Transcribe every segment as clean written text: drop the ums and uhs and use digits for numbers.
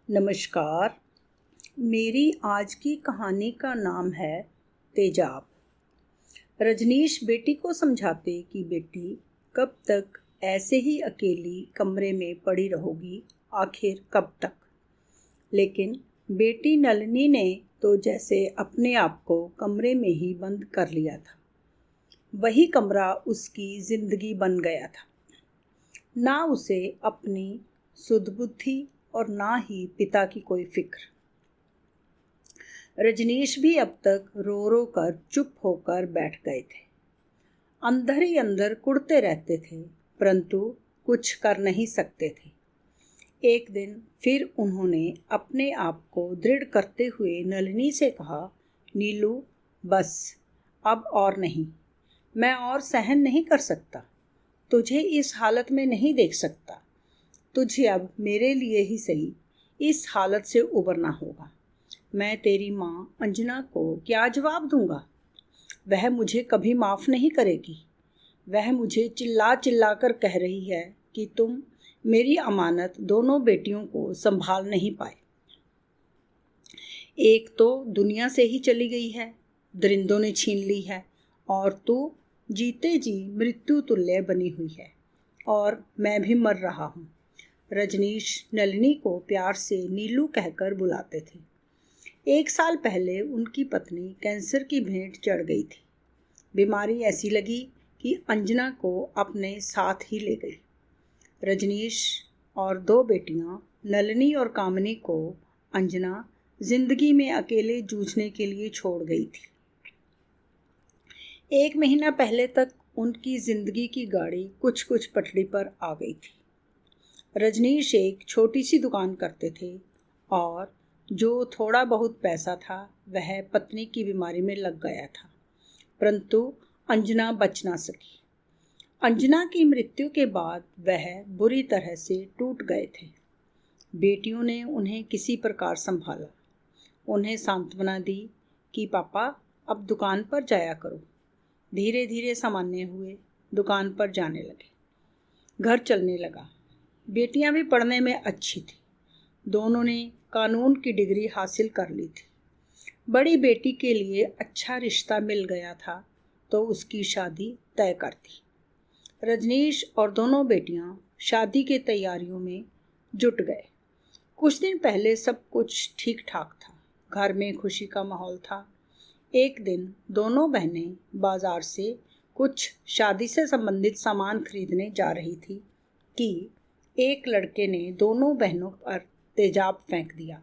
नमस्कार। मेरी आज की कहानी का नाम है तेजाब। रजनीश बेटी को समझाते कि बेटी कब तक ऐसे ही अकेली कमरे में पड़ी रहोगी, आखिर कब तक। लेकिन बेटी नलिनी ने तो जैसे अपने आप को कमरे में ही बंद कर लिया था। वही कमरा उसकी जिंदगी बन गया था। ना उसे अपनी सुध बुद्धि और ना ही पिता की कोई फिक्र। रजनीश भी अब तक रो रो कर चुप होकर बैठ गए थे। अंदर ही अंदर कुढ़ते रहते थे, परंतु कुछ कर नहीं सकते थे। एक दिन फिर उन्होंने अपने आप को दृढ़ करते हुए नलिनी से कहा, नीलू बस, अब और नहीं। मैं और सहन नहीं कर सकता। तुझे इस हालत में नहीं देख सकता। तुझे अब मेरे लिए ही सही इस हालत से उबरना होगा। मैं तेरी माँ अंजना को क्या जवाब दूंगा? वह मुझे कभी माफ़ नहीं करेगी। वह मुझे चिल्ला चिल्ला कर कह रही है कि तुम मेरी अमानत दोनों बेटियों को संभाल नहीं पाए। एक तो दुनिया से ही चली गई है, दरिंदों ने छीन ली है, और तू जीते जी मृत्यु तुल्य बनी हुई है, और मैं भी मर रहा हूँ। रजनीश नलिनी को प्यार से नीलू कहकर बुलाते थे। 1 साल पहले उनकी पत्नी कैंसर की भेंट चढ़ गई थी। बीमारी ऐसी लगी कि अंजना को अपने साथ ही ले गई। रजनीश और 2 बेटियां नलिनी और कामिनी को अंजना जिंदगी में अकेले जूझने के लिए छोड़ गई थी। 1 महीना पहले तक उनकी जिंदगी की गाड़ी कुछ कुछ पटरी पर आ गई थी। रजनीश एक छोटी सी दुकान करते थे और जो थोड़ा बहुत पैसा था वह पत्नी की बीमारी में लग गया था, परंतु अंजना बच ना सकी। अंजना की मृत्यु के बाद वह बुरी तरह से टूट गए थे। बेटियों ने उन्हें किसी प्रकार संभाला, उन्हें सांत्वना दी कि पापा अब दुकान पर जाया करो। धीरे धीरे सामान्य हुए, दुकान पर जाने लगे, घर चलने लगा। बेटियां भी पढ़ने में अच्छी थी। दोनों ने कानून की डिग्री हासिल कर ली थी। बड़ी बेटी के लिए अच्छा रिश्ता मिल गया था तो उसकी शादी तय कर दी। रजनीश और दोनों बेटियां शादी के तैयारियों में जुट गए। कुछ दिन पहले सब कुछ ठीक ठाक था, घर में खुशी का माहौल था। एक दिन दोनों बहनें बाजार से कुछ शादी से संबंधित सामान खरीदने जा रही थी कि एक लड़के ने दोनों बहनों पर तेजाब फेंक दिया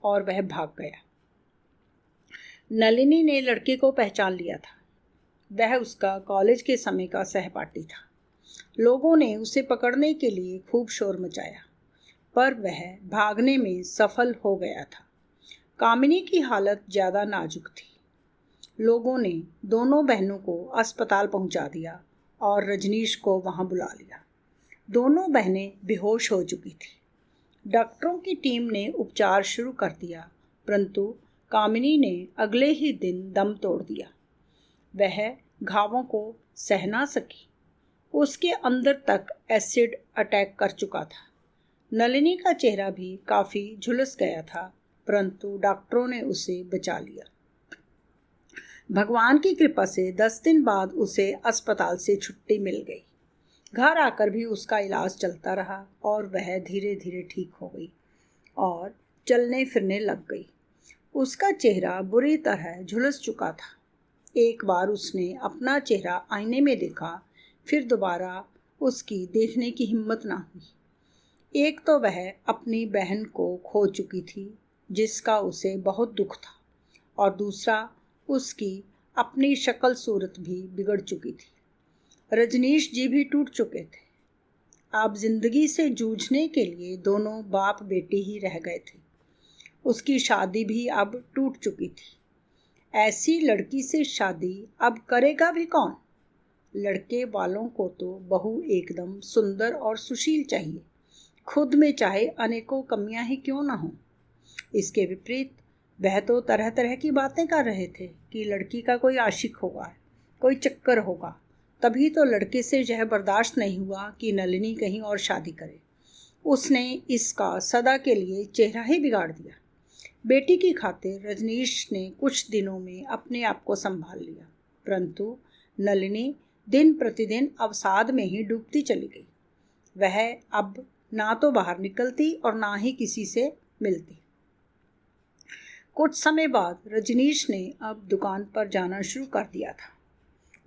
और वह भाग गया। नलिनी ने लड़के को पहचान लिया था। वह उसका कॉलेज के समय का सहपाठी था। लोगों ने उसे पकड़ने के लिए खूब शोर मचाया, पर वह भागने में सफल हो गया था। कामिनी की हालत ज़्यादा नाजुक थी। लोगों ने दोनों बहनों को अस्पताल पहुंचा दिया और रजनीश को वहां बुला लिया। दोनों बहनें बेहोश हो चुकी थी। डॉक्टरों की टीम ने उपचार शुरू कर दिया, परंतु कामिनी ने अगले ही दिन दम तोड़ दिया। वह घावों को सह ना सकी। उसके अंदर तक एसिड अटैक कर चुका था। नलिनी का चेहरा भी काफ़ी झुलस गया था, परंतु डॉक्टरों ने उसे बचा लिया। भगवान की कृपा से 10 दिन बाद उसे अस्पताल से छुट्टी मिल गई। घर आकर भी उसका इलाज चलता रहा और वह धीरे धीरे ठीक हो गई और चलने फिरने लग गई। उसका चेहरा बुरी तरह झुलस चुका था। एक बार उसने अपना चेहरा आईने में देखा, फिर दोबारा उसकी देखने की हिम्मत ना हुई। एक तो वह अपनी बहन को खो चुकी थी, जिसका उसे बहुत दुख था, और दूसरा उसकी अपनी शक्ल सूरत भी बिगड़ चुकी थी। रजनीश जी भी टूट चुके थे। अब जिंदगी से जूझने के लिए दोनों बाप बेटी ही रह गए थे। उसकी शादी भी अब टूट चुकी थी। ऐसी लड़की से शादी अब करेगा भी कौन? लड़के वालों को तो बहू एकदम सुंदर और सुशील चाहिए, खुद में चाहे अनेकों कमियां ही क्यों ना हो। इसके विपरीत वह तो तरह तरह की बातें कर रहे थे कि लड़की का कोई आशिक होगा, कोई चक्कर होगा। तभी तो लड़के से यह बर्दाश्त नहीं हुआ कि नलिनी कहीं और शादी करे। उसने इसका सदा के लिए चेहरा ही बिगाड़ दिया। बेटी की खातिर रजनीश ने कुछ दिनों में अपने आप को संभाल लिया, परंतु नलिनी दिन प्रतिदिन अवसाद में ही डूबती चली गई। वह अब ना तो बाहर निकलती और ना ही किसी से मिलती। कुछ समय बाद रजनीश ने अब दुकान पर जाना शुरू कर दिया था।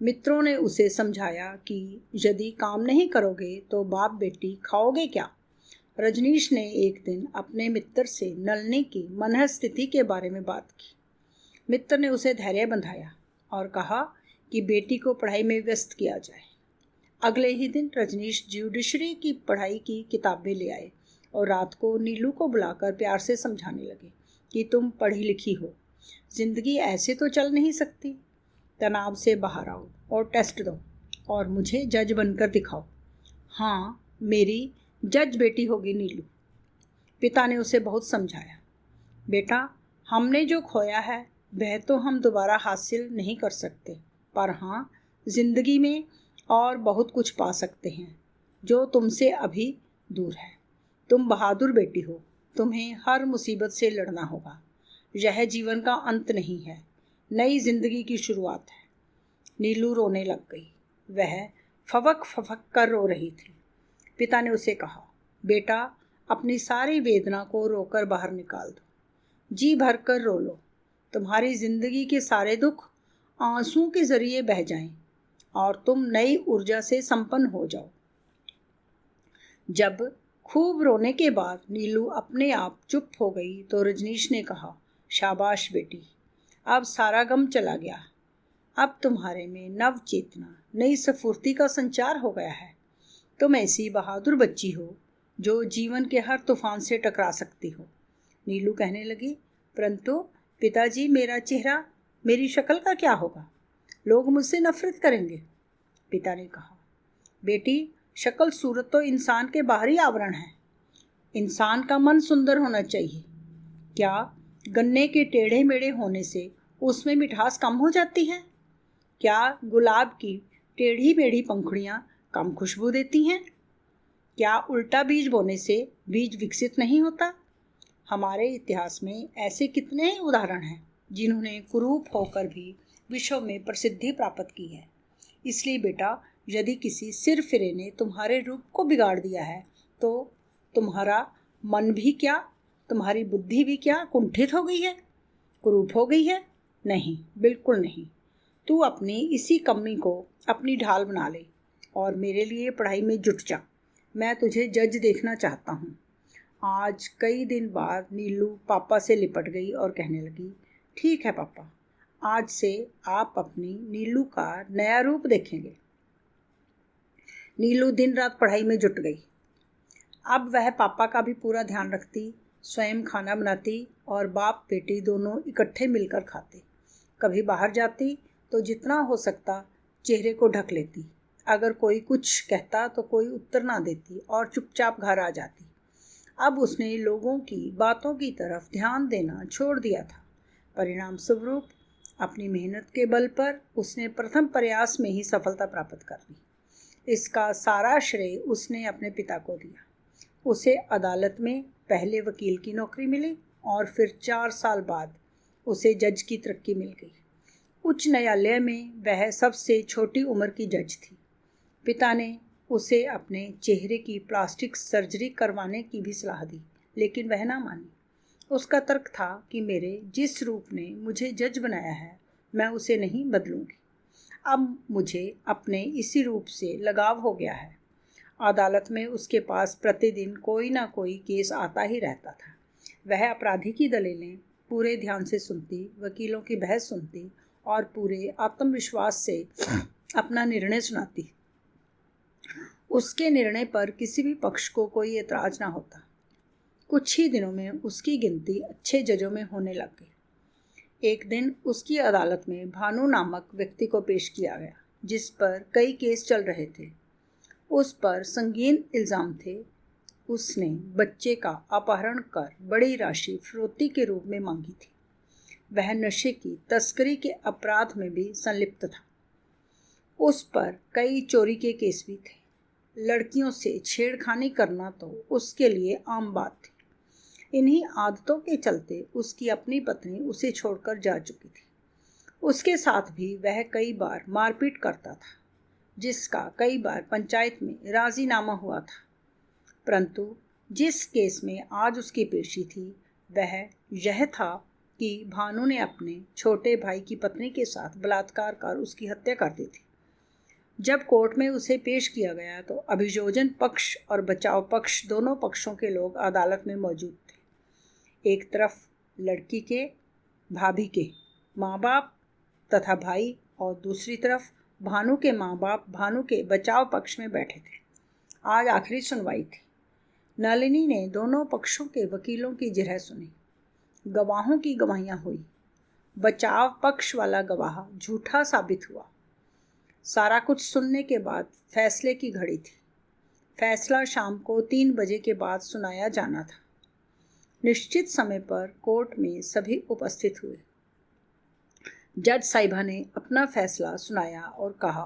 मित्रों ने उसे समझाया कि यदि काम नहीं करोगे तो बाप बेटी खाओगे क्या। रजनीश ने एक दिन अपने मित्र से नलिनी की मनःस्थिति के बारे में बात की। मित्र ने उसे धैर्य बंधाया और कहा कि बेटी को पढ़ाई में व्यस्त किया जाए। अगले ही दिन रजनीश ज्यूडिशरी की पढ़ाई की किताबें ले आए और रात को नीलू को बुलाकर प्यार से समझाने लगे कि तुम पढ़ी लिखी हो, जिंदगी ऐसे तो चल नहीं सकती। तनाव से बाहर आओ और टेस्ट दो और मुझे जज बनकर दिखाओ। हाँ, मेरी जज बेटी होगी नीलू। पिता ने उसे बहुत समझाया। बेटा, हमने जो खोया है वह तो हम दोबारा हासिल नहीं कर सकते, पर हाँ, जिंदगी में और बहुत कुछ पा सकते हैं जो तुमसे अभी दूर है। तुम बहादुर बेटी हो, तुम्हें हर मुसीबत से लड़ना होगा। यह जीवन का अंत नहीं है, नई जिंदगी की शुरुआत है। नीलू रोने लग गई। वह फवक फवक कर रो रही थी। पिता ने उसे कहा, बेटा, अपनी सारी वेदना को रोकर बाहर निकाल दो, जी भर कर रो लो। तुम्हारी जिंदगी के सारे दुख आंसू के जरिए बह जाएं और तुम नई ऊर्जा से संपन्न हो जाओ। जब खूब रोने के बाद नीलू अपने आप चुप हो गई तो रजनीश ने कहा, शाबाश बेटी, अब सारा गम चला गया। अब तुम्हारे में नव चेतना, नई स्फूर्ति का संचार हो गया है। तुम ऐसी बहादुर बच्ची हो जो जीवन के हर तूफान से टकरा सकती हो। नीलू कहने लगी, परंतु पिताजी, मेरा चेहरा, मेरी शक्ल का क्या होगा? लोग मुझसे नफरत करेंगे। पिता ने कहा, बेटी, शक्ल सूरत तो इंसान के बाहरी आवरण है। इंसान का मन सुंदर होना चाहिए। क्या गन्ने के टेढ़े मेढ़े होने से उसमें मिठास कम हो जाती है? क्या गुलाब की टेढ़ी मेढ़ी पंखुड़ियाँ कम खुशबू देती हैं? क्या उल्टा बीज बोने से बीज विकसित नहीं होता? हमारे इतिहास में ऐसे कितने ही उदाहरण हैं जिन्होंने कुरूप होकर भी विश्व में प्रसिद्धि प्राप्त की है। इसलिए बेटा, यदि किसी सिर फिरे ने तुम्हारे रूप को बिगाड़ दिया है तो तुम्हारा मन भी क्या, तुम्हारी बुद्धि भी क्या कुंठित हो गई है, कुरूप हो गई है? नहीं, बिल्कुल नहीं। तू अपनी इसी कमी को अपनी ढाल बना ले और मेरे लिए पढ़ाई में जुट जा। मैं तुझे जज देखना चाहता हूँ। आज कई दिन बाद नीलू पापा से लिपट गई और कहने लगी, ठीक है पापा, आज से आप अपनी नीलू का नया रूप देखेंगे। नीलू दिन रात पढ़ाई में जुट गई। अब वह पापा का भी पूरा ध्यान रखती, स्वयं खाना बनाती और बाप बेटी दोनों इकट्ठे मिलकर खाते। कभी बाहर जाती तो जितना हो सकता चेहरे को ढक लेती। अगर कोई कुछ कहता तो कोई उत्तर ना देती और चुपचाप घर आ जाती। अब उसने लोगों की बातों की तरफ ध्यान देना छोड़ दिया था। परिणाम स्वरूप अपनी मेहनत के बल पर उसने प्रथम प्रयास में ही सफलता प्राप्त कर ली। इसका सारा श्रेय उसने अपने पिता को दिया। उसे अदालत में पहले वकील की नौकरी मिली और फिर 4 साल बाद उसे जज की तरक्की मिल गई। उच्च न्यायालय में वह सबसे छोटी उम्र की जज थी। पिता ने उसे अपने चेहरे की प्लास्टिक सर्जरी करवाने की भी सलाह दी, लेकिन वह ना मानी। उसका तर्क था कि मेरे जिस रूप ने मुझे जज बनाया है मैं उसे नहीं बदलूंगी। अब मुझे अपने इसी रूप से लगाव हो गया है। अदालत में उसके पास प्रतिदिन कोई ना कोई केस आता ही रहता था। वह अपराधी की दलीलें पूरे ध्यान से सुनती, वकीलों की बहस सुनती और पूरे आत्मविश्वास से अपना निर्णय सुनाती। उसके निर्णय पर किसी भी पक्ष को कोई एतराज ना होता। कुछ ही दिनों में उसकी गिनती अच्छे जजों में होने लग गई। एक दिन उसकी अदालत में भानु नामक व्यक्ति को पेश किया गया, जिस पर कई केस चल रहे थे। उस पर संगीन इल्ज़ाम थे। उसने बच्चे का अपहरण कर बड़ी राशि फिरौती के रूप में मांगी थी। वह नशे की तस्करी के अपराध में भी संलिप्त था। उस पर कई चोरी के केस भी थे। लड़कियों से छेड़खानी करना तो उसके लिए आम बात थी। इन्हीं आदतों के चलते उसकी अपनी पत्नी उसे छोड़कर जा चुकी थी। उसके साथ भी वह कई बार मारपीट करता था, जिसका कई बार पंचायत में राजीनामा हुआ था। परंतु जिस केस में आज उसकी पेशी थी वह यह था कि भानु ने अपने छोटे भाई की पत्नी के साथ बलात्कार कर उसकी हत्या कर दी थी। जब कोर्ट में उसे पेश किया गया तो अभियोजन पक्ष और बचाव पक्ष दोनों पक्षों के लोग अदालत में मौजूद थे। एक तरफ लड़की के भाभी के माँ बाप तथा भाई और दूसरी तरफ भानु के माँ बाप भानु के बचाव पक्ष में बैठे थे। आज आखिरी सुनवाई थी। नलिनी ने दोनों पक्षों के वकीलों की जिरह सुनी। गवाहों की गवाहियां हुई। बचाव पक्ष वाला गवाह झूठा साबित हुआ। सारा कुछ सुनने के बाद फैसले की घड़ी थी। फैसला शाम को 3 बजे के बाद सुनाया जाना था। निश्चित समय पर कोर्ट में सभी उपस्थित हुए। जज साहिबा ने अपना फैसला सुनाया और कहा,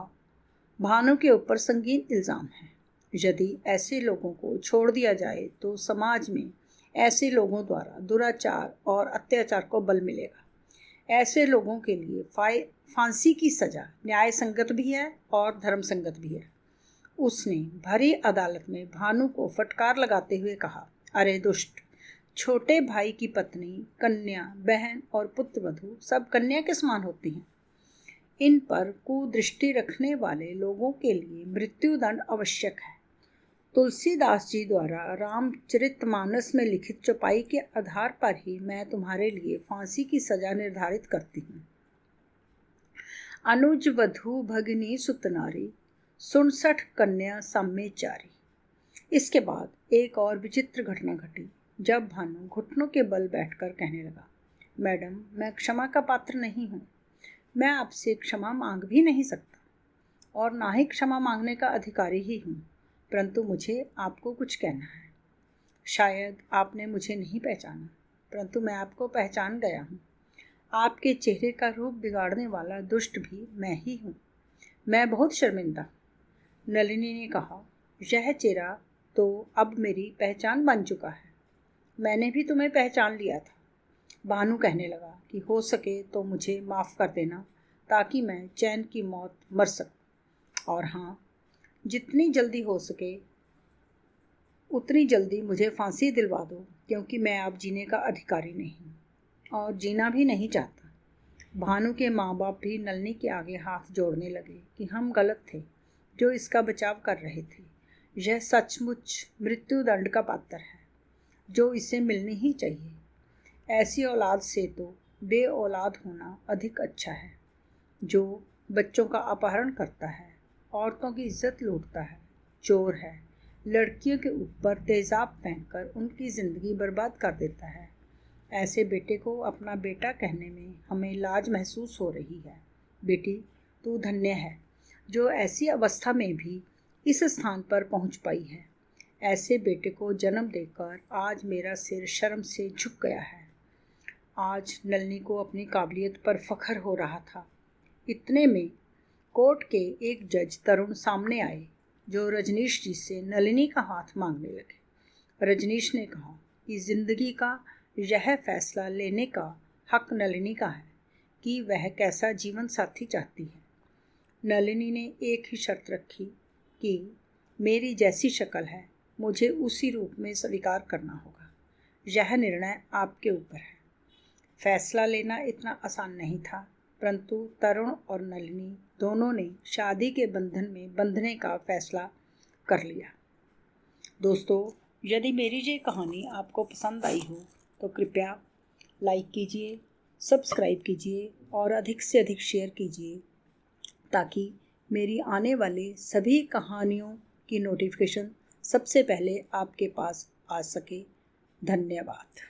भानु के ऊपर संगीन इल्ज़ाम है। यदि ऐसे लोगों को छोड़ दिया जाए तो समाज में ऐसे लोगों द्वारा दुराचार और अत्याचार को बल मिलेगा। ऐसे लोगों के लिए फांसी की सज़ा न्याय संगत भी है और धर्म संगत भी है। उसने भरी अदालत में भानु को फटकार लगाते हुए कहा, अरे दुष्ट, छोटे भाई की पत्नी, कन्या, बहन और पुत्रवधू सब कन्या के समान होती हैं। इन पर कुदृष्टि रखने वाले लोगों के लिए मृत्युदंड आवश्यक है। तुलसीदास जी द्वारा रामचरितमानस में लिखित चौपाई के आधार पर ही मैं तुम्हारे लिए फांसी की सजा निर्धारित करती हूँ। अनुज वधू भगिनी सुतनारी, 67 कन्या साम्य चारी। इसके बाद एक और विचित्र घटना घटी, जब भानु घुटनों के बल बैठकर कहने लगा, मैडम, मैं क्षमा का पात्र नहीं हूँ। मैं आपसे क्षमा मांग भी नहीं सकता और ना ही क्षमा मांगने का अधिकारी ही हूँ, परंतु मुझे आपको कुछ कहना है। शायद आपने मुझे नहीं पहचाना, परंतु मैं आपको पहचान गया हूँ। आपके चेहरे का रूप बिगाड़ने वाला दुष्ट भी मैं ही हूँ। मैं बहुत शर्मिंदा। नलिनी ने कहा, यह चेहरा तो अब मेरी पहचान बन चुका है। मैंने भी तुम्हें पहचान लिया था। भानु कहने लगा कि हो सके तो मुझे माफ़ कर देना, ताकि मैं चैन की मौत मर सकूं। और हाँ, जितनी जल्दी हो सके उतनी जल्दी मुझे फांसी दिलवा दो, क्योंकि मैं अब जीने का अधिकारी नहीं और जीना भी नहीं चाहता। भानु के माँ बाप भी नलिनी के आगे हाथ जोड़ने लगे कि हम गलत थे जो इसका बचाव कर रहे थे। यह सचमुच मृत्युदंड का पात्र है, जो इसे मिलनी ही चाहिए। ऐसी औलाद से तो बे औलाद होना अधिक अच्छा है, जो बच्चों का अपहरण करता है, औरतों की इज्जत लूटता है, चोर है, लड़कियों के ऊपर तेज़ाब फेंककर उनकी ज़िंदगी बर्बाद कर देता है। ऐसे बेटे को अपना बेटा कहने में हमें लाज महसूस हो रही है। बेटी, तू धन्य है जो ऐसी अवस्था में भी इस स्थान पर पहुंच पाई है। ऐसे बेटे को जन्म देकर आज मेरा सिर शर्म से झुक गया है। आज नलिनी को अपनी काबिलियत पर फख्र हो रहा था। इतने में कोर्ट के एक जज तरुण सामने आए, जो रजनीश जी से नलिनी का हाथ मांगने लगे। रजनीश ने कहा कि जिंदगी का यह फैसला लेने का हक नलिनी का है कि वह कैसा जीवन साथी चाहती है। नलिनी ने एक ही शर्त रखी कि मेरी जैसी शक्ल है मुझे उसी रूप में स्वीकार करना होगा। यह निर्णय आपके ऊपर है। फैसला लेना इतना आसान नहीं था, परंतु तरुण और नलिनी दोनों ने शादी के बंधन में बंधने का फैसला कर लिया। दोस्तों, यदि मेरी ये कहानी आपको पसंद आई हो तो कृपया लाइक कीजिए, सब्सक्राइब कीजिए और अधिक से अधिक शेयर कीजिए, ताकि मेरी आने वाले सभी कहानियों की नोटिफिकेशन सबसे पहले आपके पास आ सके। धन्यवाद।